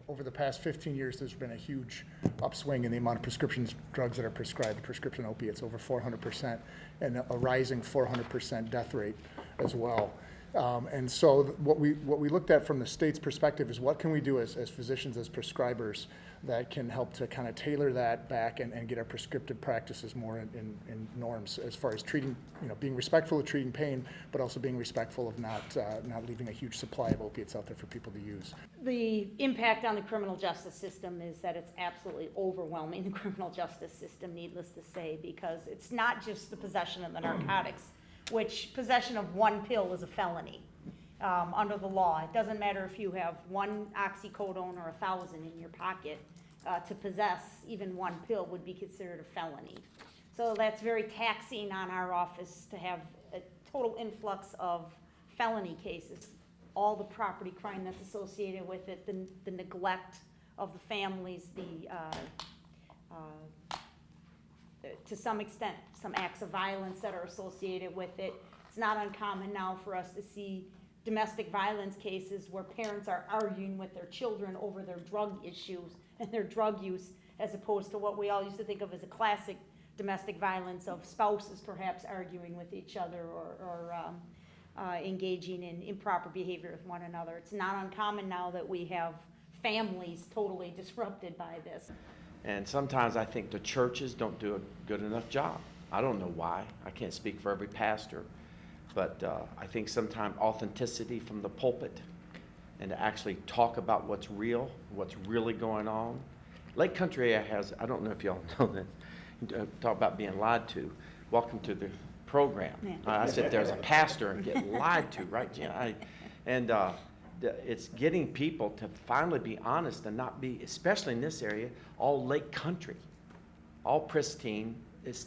Over the past 15 years, there's been a huge upswing in the amount of prescription drugs that are prescribed, prescription opiates, over 400%, and a rising 400% death rate as well. And so what we looked at from the state's perspective is what can we do as physicians, as prescribers, that can help to kind of tailor that back and get our prescriptive practices more in norms as far as treating, being respectful of treating pain, but also being respectful of not leaving a huge supply of opiates out there for people to use. The impact on the criminal justice system is that it's absolutely overwhelming the criminal justice system, needless to say, because it's not just the possession of the narcotics, which possession of one pill is a felony under the law. It doesn't matter if you have one oxycodone or 1,000 in your pocket. To possess even one pill would be considered a felony. So that's very taxing on our office to have a total influx of felony cases, all the property crime that's associated with it, the neglect of the families, to some extent, some acts of violence that are associated with it. It's not uncommon now for us to see domestic violence cases where parents are arguing with their children over their drug issues and their drug use, as opposed to what we all used to think of as a classic domestic violence of spouses perhaps arguing with each other or engaging in improper behavior with one another. It's not uncommon now that we have families totally disrupted by this. And sometimes I think the churches don't do a good enough job. I don't know why. I can't speak for every pastor. But I think sometimes authenticity from the pulpit and to actually talk about what's real, what's really going on. Lake Country has, I don't know if y'all know this, talk about being lied to. Welcome to the program. Yeah. I sit there as a pastor and get lied to, right, Jen? It's getting people to finally be honest and not be, especially in this area, all Lake Country, all pristine.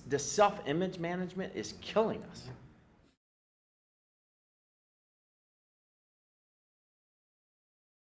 The self-image management is killing us.